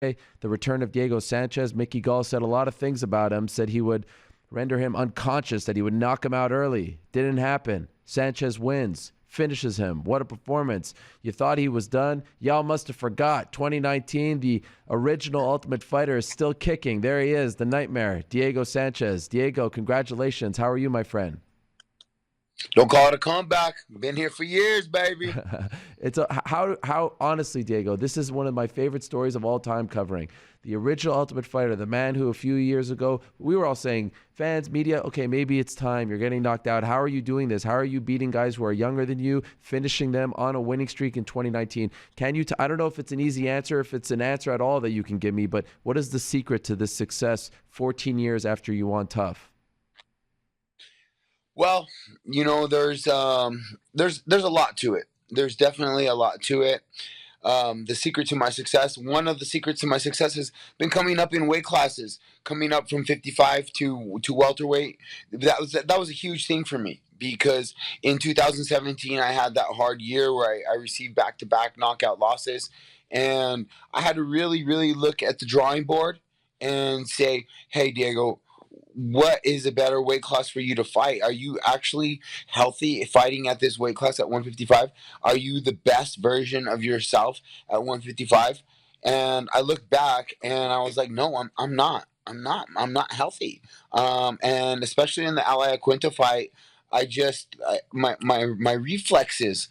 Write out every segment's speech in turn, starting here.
the return of Diego Sanchez. Mickey Gall said a lot of things about him, said he would render him unconscious, that he would knock him out early. Didn't happen. Sanchez wins, finishes him. What a performance. You thought he was done? Y'all must have forgot. 2019, the original Ultimate Fighter is still kicking. There he is, the nightmare, Diego Sanchez. Diego, congratulations. How are you, my friend? Don't call it a comeback. Been here for years, baby. How honestly, Diego, this is one of my favorite stories of all time covering. The original Ultimate Fighter, the man who a few years ago, we were all saying, fans, media, okay, maybe it's time. You're getting knocked out. How are you doing this? How are you beating guys who are younger than you, finishing them on a winning streak in 2019? Can you, I don't know if it's an easy answer, if it's an answer at all that you can give me, but what is the secret to this success 14 years after you won tough? Well, there's a lot to it. There's definitely a lot to it. The secret to my success, one of the secrets to my success has been coming up in weight classes, coming up from 55 to welterweight. That was a huge thing for me because in 2017 I had that hard year where I received back-to-back knockout losses, and I had to really, really look at the drawing board and say, hey, Diego, what is a better weight class for you to fight? Are you actually healthy fighting at this weight class at 155? Are you the best version of yourself at 155? And I looked back and I was like, no, I'm not. I'm not healthy. And especially in the Ali Quinto fight, my reflexes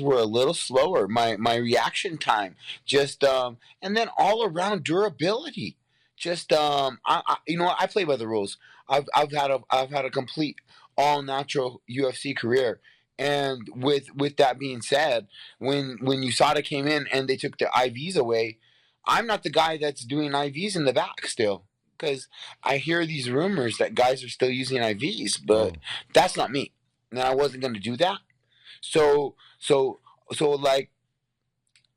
were a little slower. My reaction time and then all around durability. I play by the rules. I've had a complete all natural UFC career, and with that being said, when USADA came in and they took the IVs away, I'm not the guy that's doing IVs in the back still, because I hear these rumors that guys are still using IVs, but that's not me, and I wasn't going to do that. So like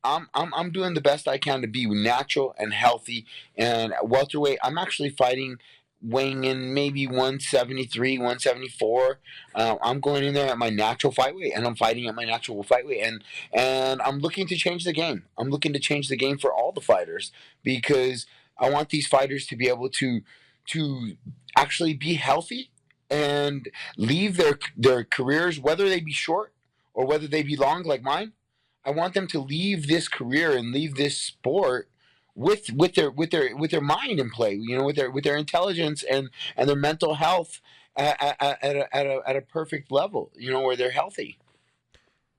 I'm doing the best I can to be natural and healthy. And at welterweight, I'm actually fighting, weighing in maybe 173, 174. I'm going in there at my natural fight weight, and I'm fighting at my natural fight weight. And I'm looking to change the game. I'm looking to change the game for all the fighters, because I want these fighters to be able to actually be healthy and leave their careers, whether they be short or whether they be long like mine. I want them to leave this career and leave this sport with their mind in play, with their intelligence and their mental health at a perfect level, where they're healthy.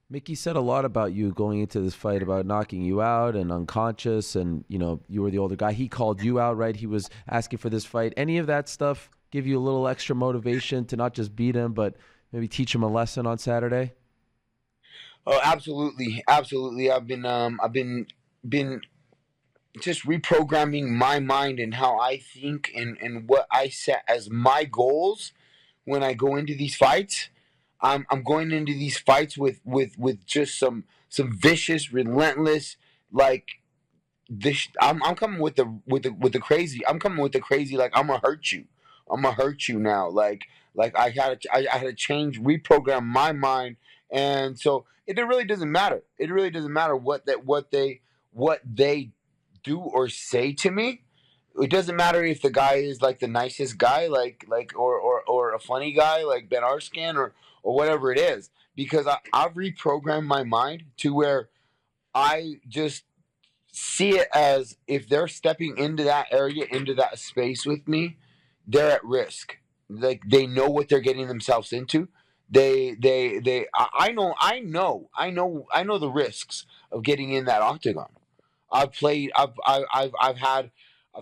Mickey said a lot about you going into this fight, about knocking you out and unconscious, and you were the older guy. He called you out, right? He was asking for this fight. Any of that stuff give you a little extra motivation to not just beat him, but maybe teach him a lesson on Saturday? Oh, absolutely, absolutely. I've been just reprogramming my mind and how I think and what I set as my goals when I go into these fights. I'm going into these fights with just some vicious, relentless, like this. I'm coming with the crazy. I'm coming with the crazy. Like, I'm gonna hurt you. I'm gonna hurt you now. Like I had to change, reprogram my mind, and so it really doesn't matter. It really doesn't matter what they do or say to me. It doesn't matter if the guy is like the nicest guy, or a funny guy like Ben Arscan, or whatever it is, because I've reprogrammed my mind to where I just see it as, if they're stepping into that area, into that space with me, they're at risk. Like, they know what they're getting themselves into. I know the risks of getting in that octagon. I've played. I've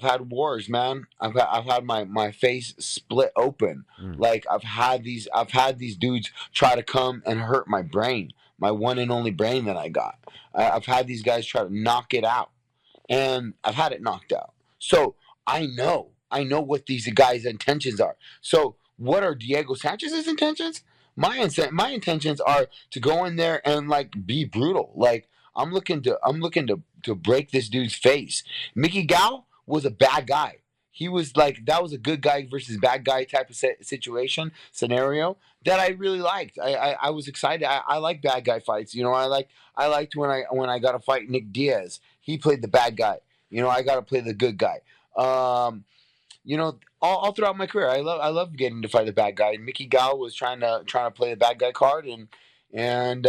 had wars, man. I've had my face split open. Like, I've had these dudes try to come and hurt my brain, my one and only brain that I got. I've had these guys try to knock it out, and I've had it knocked out. So I know what these guys' intentions are. So what are Diego Sanchez's intentions? My intentions are to go in there and, like, be brutal. Like, I'm looking to break this dude's face. Mickey Gall was a bad guy. He was like, that was a good guy versus bad guy type of situation scenario that I really liked. I was excited. I like bad guy fights. I liked when I got to fight Nick Diaz. He played the bad guy. You know, I got to play the good guy. You know, all throughout my career, I love getting to fight the bad guy. And Mickey Gall was trying to play the bad guy card, and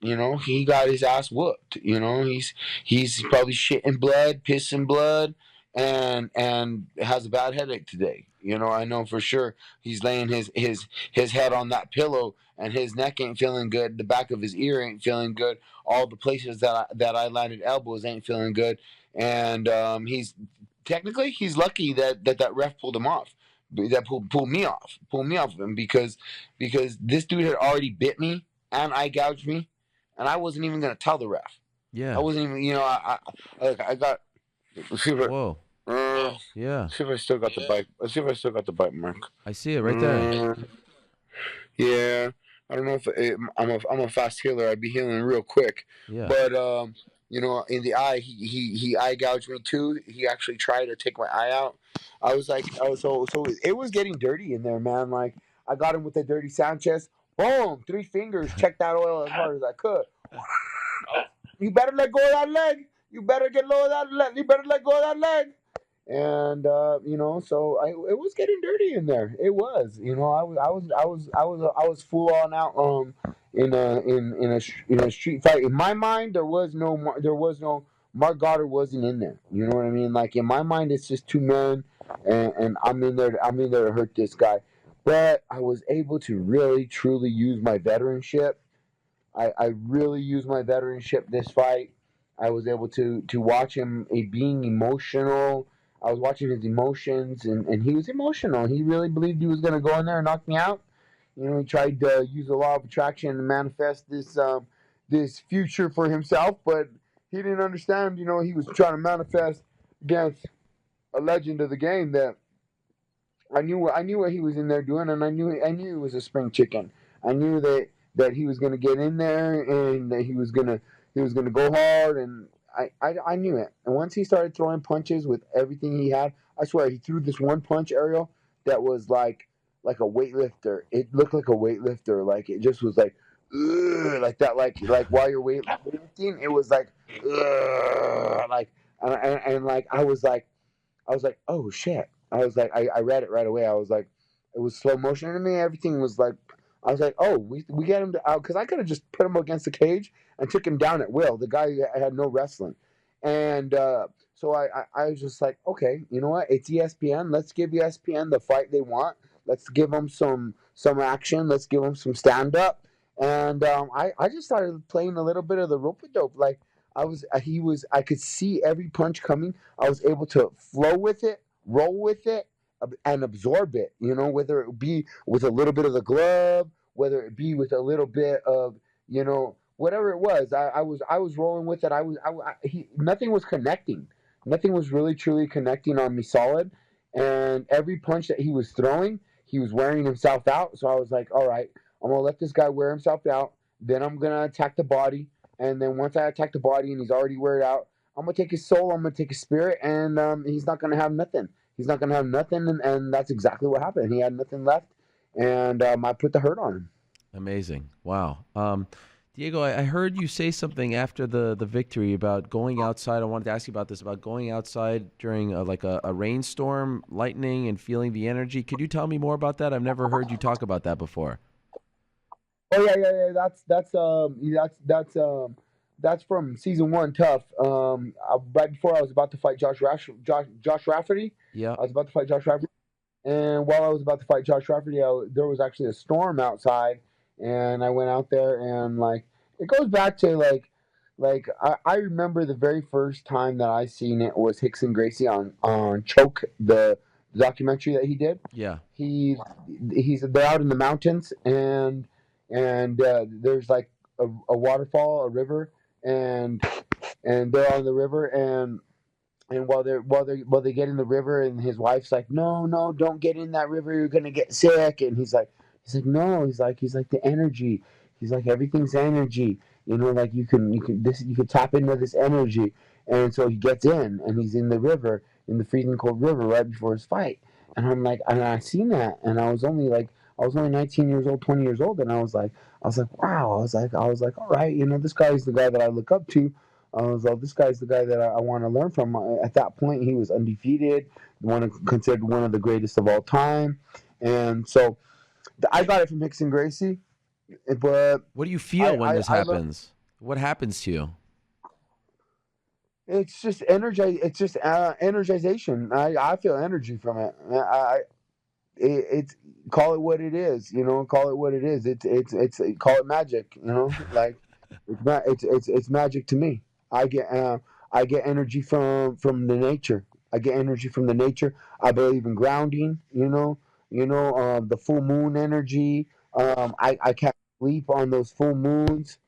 you know, he got his ass whooped. You know, he's probably shitting blood, pissing blood, and has a bad headache today. You know, I know for sure he's laying his head on that pillow, and his neck ain't feeling good. The back of his ear ain't feeling good. All the places that I landed elbows ain't feeling good, and he's technically he's lucky that ref pulled him off, that pulled me off of him, because this dude had already bit me and eye gouged me, and I wasn't even gonna tell the ref. I Yeah. wasn't even, you know, I got. Let's see if Whoa. Yeah. see if I still got the bite. Let's see if I still got the bite mark. I see it right there. Yeah, I don't know if I'm a fast healer. I'd be healing real quick, Yeah. but you know, in the eye, he eye gouged me too. He actually tried to take my eye out. I was like, so it was getting dirty in there, man. Like I got him with the dirty Sanchez. Boom, 3 fingers. Check that oil as hard as I could. You better let go of that leg. You better get low of that leg. You better let go of that leg. And you know, so it was getting dirty in there. It was, you know, I was full on out in a street fight. In my mind, there was no Mark Goddard wasn't in there. You know what I mean? Like in my mind, it's just 2 men, and I'm in there to hurt this guy. But I was able to really truly use my veteranship. I really used my veteranship this fight. I was able to watch him being emotional. I was watching his emotions, and he was emotional. He really believed he was going to go in there and knock me out. You know, he tried to use the law of attraction and manifest this future for himself, but he didn't understand. You know, he was trying to manifest against a legend of the game that I knew what he was in there doing, and I knew he was a spring chicken. I knew that he was going to get in there, and that he was gonna go hard, and I knew it. And once he started throwing punches with everything he had, I swear he threw this one punch, Ariel, that was like a weightlifter. It looked like a weightlifter. Like it just was like, ugh, like that. Like while you're weightlifting, it was like, ugh, like and like I was like, oh shit. I was like, I read it right away. I was like, it was slow motion to me. Everything was like, I was like, oh, we get him out, because I could have just put him against the cage and took him down at will. The guy had no wrestling, and so I was just like, okay, you know what? It's ESPN. Let's give ESPN the fight they want. Let's give them some action. Let's give them some stand up. And I just started playing a little bit of the rope a dope. Like I could see every punch coming. I was able to flow with it, roll with it, and absorb it. You know, whether it be with a little bit of the glove, whether it be with a little bit of, you know, whatever it was. I was rolling with it. Nothing was connecting. Nothing was really truly connecting on me solid. And every punch that he was throwing, he was wearing himself out. So I was like, all right, I'm gonna let this guy wear himself out. Then I'm gonna attack the body. And then once I attack the body and he's already wear out, I'm gonna take his soul. I'm gonna take his spirit, and he's not gonna have nothing. He's not gonna have nothing, and that's exactly what happened. He had nothing left, and I put the hurt on him. Amazing. Wow. Diego, I heard you say something after the victory about going outside. I wanted to ask you about this, about going outside during a rainstorm, lightning, and feeling the energy. Could you tell me more about that? I've never heard you talk about that before. Oh yeah. That's from season 1. Tough. Right before I was about to fight Josh Rafferty. Yeah. I was about to fight Josh Rafferty, and while I was about to fight Josh Rafferty, there was actually a storm outside, and I went out there, and like it goes back to I remember the very first time that I seen it was Rickson Gracie on Choke, the documentary that he did. Yeah. They're out in the mountains, and there's like a waterfall, a river, and they're on the river, and while they get in the river, and his wife's like, no, don't get in that river, you're gonna get sick. And he's like no, he's like the energy. He's like, everything's energy. You know, like you can tap into this energy. And so he gets in, and he's in the river, in the freezing cold river, right before his fight. And I'm like, and I seen that, and I was only 19 years old, 20 years old, and I was like, wow. I was like, all right, you know, this guy is the guy that I look up to. I was like, this guy's the guy that I want to learn from. At that point, he was undefeated, considered one of the greatest of all time, and so I got it from Hickson Gracie. But What do you feel when this I learned. happens? What happens to you? It's just energize. It's just energization. I feel energy from it. It's call it what it is. Call it what it is. It's call it magic. Like it's magic to me. I get energy from the nature. I get energy from the nature. I believe in grounding. The full moon energy. I can't sleep on those full moons.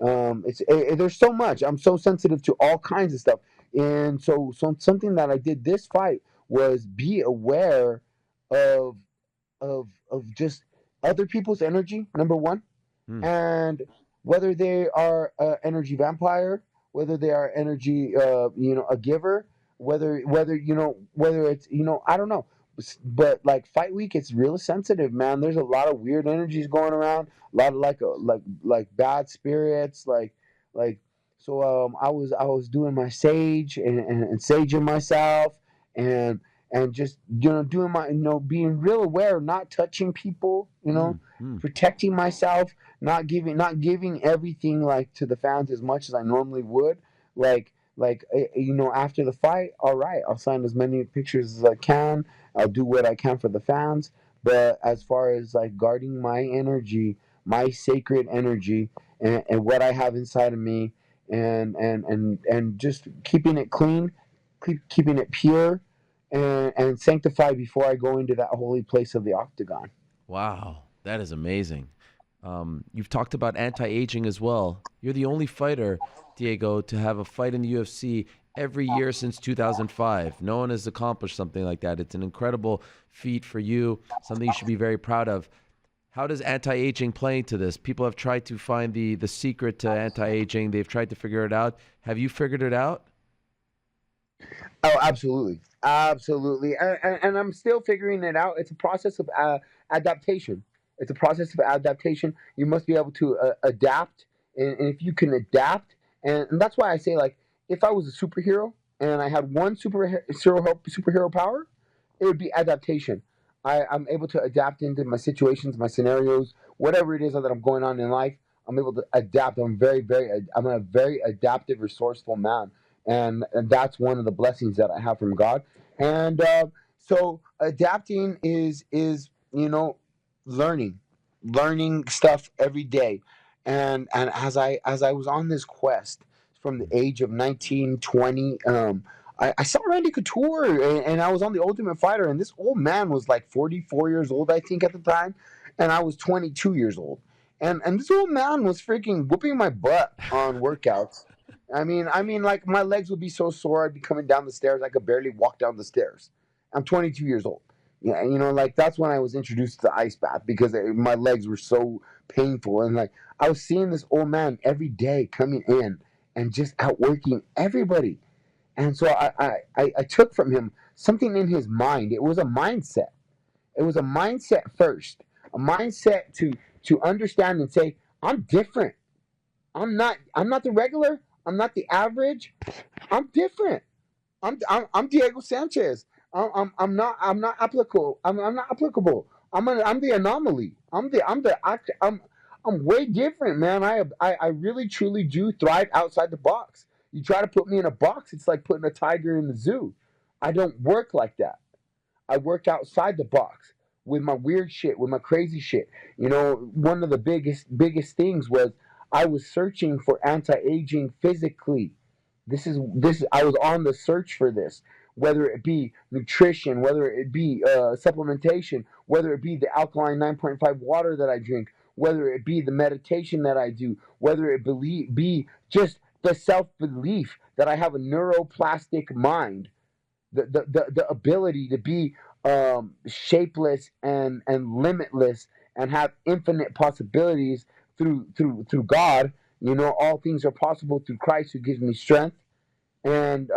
There's so much. I'm so sensitive to all kinds of stuff, and so something that I did this fight was be aware of of just other people's energy. Number one, Hmm. and whether they are energy vampire, whether they are energy, a giver, whether it's I don't know, but like fight week, it's real sensitive, man. There's a lot of weird energies going around, a lot of like bad spirits, like so. I was doing my sage and saging myself and just doing my being real aware, not touching people, Hmm. Hmm. protecting myself, not giving everything like to the fans as much as I normally would. After the fight, all right, I'll sign as many pictures as I can. I'll do what I can for the fans. But as far as like guarding my energy, my sacred energy, and what I have inside of me, and just keeping it clean, keeping it pure, and sanctified before I go into that holy place of the octagon. Wow, that is amazing. You've talked about anti-aging as well. You're the only fighter, Diego, to have a fight in the UFC every year since 2005. No one has accomplished something like that. It's an incredible feat for you, something you should be very proud of. How does anti-aging play into this? People have tried to find the secret to anti-aging. They've tried to figure it out. Have you figured it out? Oh, absolutely, absolutely, and I'm still figuring it out. It's a process of adaptation. It's a process of adaptation. You must be able to adapt, and if you can adapt, and that's why I say like, if I was a superhero and I had one superhero power, it would be adaptation. I'm able to adapt into my situations, my scenarios, whatever it is that I'm going on in life. I'm able to adapt. I'm a very adaptive, resourceful man, and that's one of the blessings that I have from God. And so adapting is learning, learning stuff every day. And as I was on this quest from the age of 19, 20, I saw Randy Couture, and I was on the Ultimate Fighter, and this old man was like 44 years old, I think, at the time, and I was 22 years old, and this old man was freaking whooping my butt on workouts. I mean, like my legs would be so sore, I'd be coming down the stairs, I could barely walk down the stairs. I'm 22 years old. Yeah, like that's when I was introduced to the ice bath because my legs were so painful, and like I was seeing this old man every day coming in and just outworking everybody. And so I took from him something in his mind. It was a mindset. It was a mindset first, a mindset to understand and say, I'm different. I'm not the regular. I'm not the average. I'm different. I'm Diego Sanchez. I'm not applicable. I'm not applicable. I'm the anomaly. I'm way different, man. I really truly do thrive outside the box. You try to put me in a box, it's like putting a tiger in the zoo. I don't work like that. I work outside the box with my weird shit, with my crazy shit. One of the biggest things was I was searching for anti-aging physically. This I was on the search for this, whether it be nutrition, whether it be supplementation, whether it be the alkaline 9.5 water that I drink, whether it be the meditation that I do, whether it be just the self belief that I have a neuroplastic mind, the ability to be shapeless and limitless and have infinite possibilities through God. All things are possible through Christ who gives me strength. And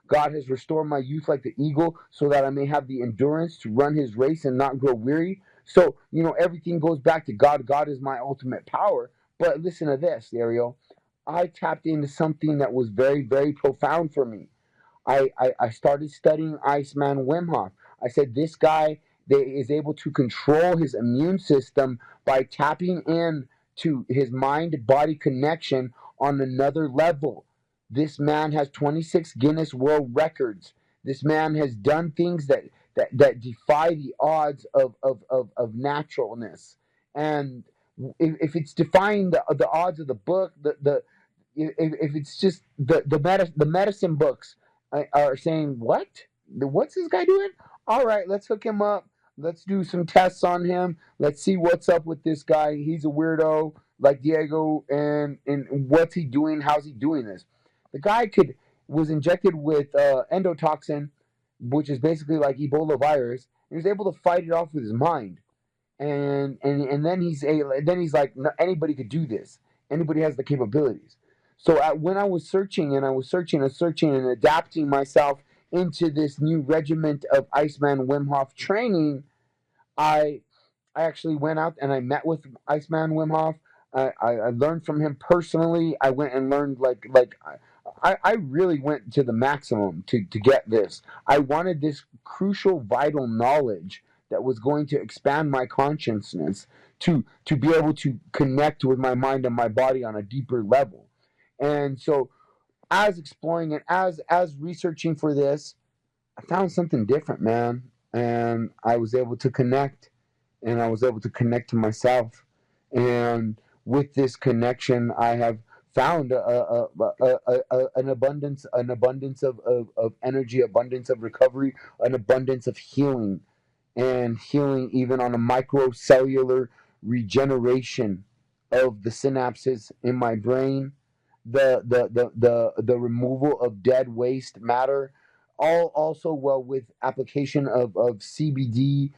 God has restored my youth like the eagle so that I may have the endurance to run his race and not grow weary. So, everything goes back to God. God is my ultimate power. But listen to this, Ariel. I tapped into something that was very, very profound for me. I started studying Iceman Wim Hof. I said, this guy that is able to control his immune system by tapping in to his mind body connection on another level. This man has 26 Guinness World Records. This man has done things that defy the odds of naturalness. And if it's defying the odds of the book, if it's just the medicine books are saying, what? What's this guy doing? All right, let's hook him up. Let's do some tests on him. Let's see what's up with this guy. He's a weirdo like Diego, and what's he doing? How's he doing this? The guy was injected with endotoxin, which is basically like Ebola virus. He was able to fight it off with his mind, and then he's like, "No, anybody could do this. Anybody has the capabilities." So when I was searching and I was searching and adapting myself into this new regiment of Iceman Wim Hof training, I I actually went out and I met with Iceman Wim Hof. I learned from him personally. I went and learned I really went to the maximum to get this. I wanted this crucial, vital knowledge that was going to expand my consciousness to be able to connect with my mind and my body on a deeper level. And so, as exploring and as researching for this, I found something different, man, and I was able to connect, and I was able to connect to myself, and with this connection, I have found an abundance of energy, abundance of recovery, an abundance of healing, and healing even on a microcellular regeneration of the synapses in my brain, the removal of dead waste matter, all also well with application of CBD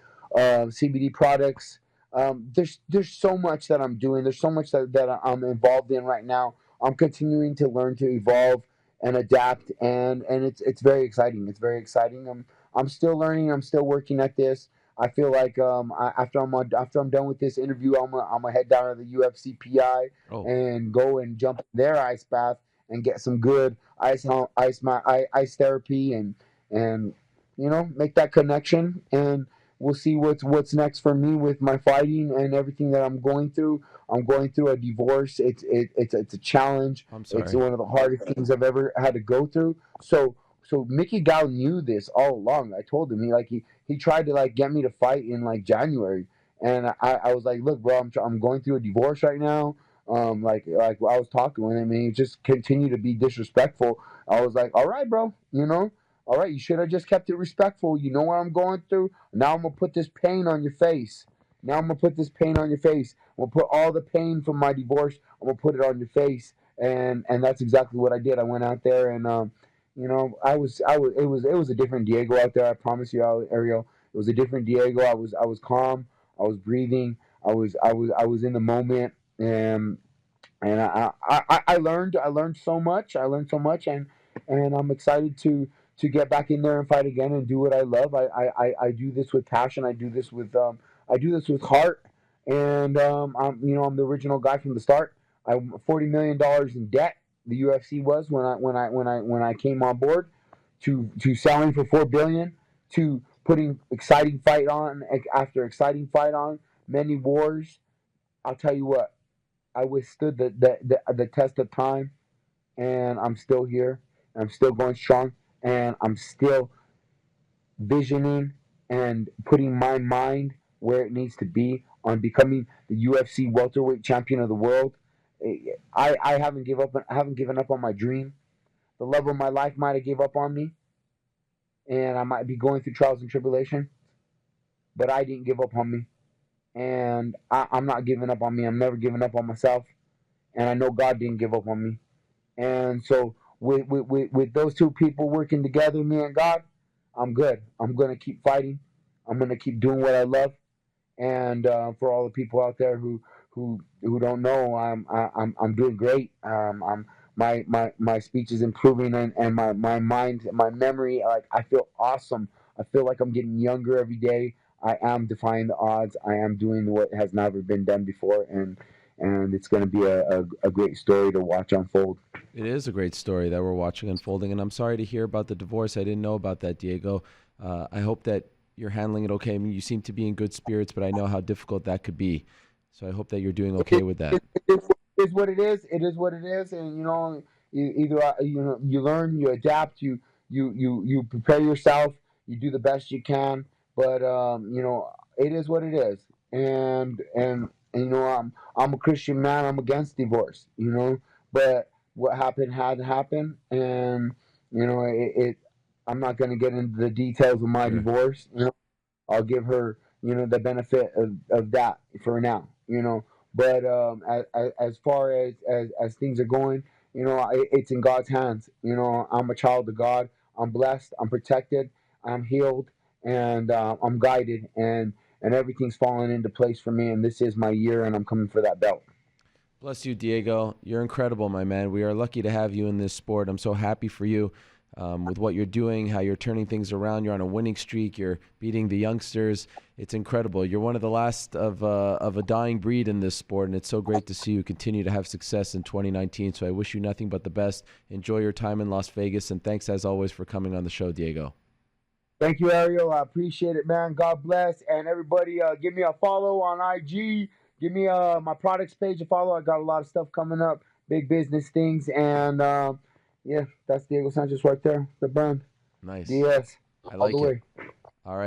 products. There's so much that I'm doing. There's so much that I'm involved in right now. I'm continuing to learn to evolve and adapt, and it's very exciting. It's very exciting. I'm still learning. I'm still working at this. I feel like after I'm done with this interview, I'm gonna head down to the UFC PI Oh, and go and jump in their ice bath and get some good ice therapy, and make that connection, and we'll see what's next for me with my fighting and everything that I'm going through. I'm going through a divorce. It's a challenge. I'm It's sorry. one of the hardest things I've ever had to go through. So Mickey Gall knew this all along. I told him he tried to like get me to fight in like January, and I was like, look, bro, I'm going through a divorce right now. Like I was talking with him, and he just continued to be disrespectful. I was like, all right, bro, all right, you should have just kept it respectful. You know what I'm going through. Now I'm gonna put this pain on your face. Now I'm gonna put this pain on your face. I'm gonna put all the pain from my divorce. I'm gonna put it on your face, and that's exactly what I did. I went out there and it was a different Diego out there. I promise you, Ariel. It was a different Diego. I was calm. I was breathing. I was in the moment, and I learned so much. I learned so much, and I'm excited to get back in there and fight again and do what I love. I do this with passion. I do this with heart, and I'm the original guy from the start. I'm $40 million in debt. The UFC was when I came on board, to selling for $4 billion, to putting exciting fight on after exciting fight on many wars. I'll tell you what, I withstood the test of time, and I'm still here. I'm still going strong, and I'm still visioning and putting my mind where it needs to be on becoming the UFC welterweight champion of the world. I haven't give up. I haven't given up on my dream. The love of my life might have gave up on me, and I might be going through trials and tribulation, but I didn't give up on me, and I'm not giving up on me. I'm never giving up on myself, and I know God didn't give up on me. And so with those two people working together, me and God, I'm good. I'm gonna keep fighting. I'm gonna keep doing what I love. And for all the people out there who don't know, I'm doing great. My speech is improving, and my mind, my memory, like I feel awesome. I feel like I'm getting younger every day. I am defying the odds. I am doing what has never been done before, and it's going to be a great story to watch unfold. It is a great story that we're watching unfolding, and I'm sorry to hear about the divorce. I didn't know about that, Diego. I hope that you're handling it okay. I mean, you seem to be in good spirits, but I know how difficult that could be. So I hope that you're doing okay with that. It is what it is. It is what it is, and either you learn, you adapt, you prepare yourself, you do the best you can. But it is what it is, and I'm a Christian man. I'm against divorce, but what happened had happened, and it I'm not going to get into the details of my Sure. divorce. I'll give her, the benefit of that for now, But as far as things are going, it's in God's hands. I'm a child of God. I'm blessed. I'm protected. I'm healed, and I'm guided, and everything's falling into place for me. And this is my year, and I'm coming for that belt. Bless you, Diego. You're incredible, my man. We are lucky to have you in this sport. I'm so happy for you with what you're doing, how you're turning things around. You're on a winning streak. You're beating the youngsters. It's incredible. You're one of the last of a dying breed in this sport, and it's so great to see you continue to have success in 2019. So I wish you nothing but the best. Enjoy your time in Las Vegas, and thanks, as always, for coming on the show, Diego. Thank you, Ariel. I appreciate it, man. God bless. And everybody, give me a follow on IG. Give me my products page to follow. I got a lot of stuff coming up, big business things. And, yeah, that's Diego Sanchez right there, the brand. Nice. DS, I all like the it. way. All right.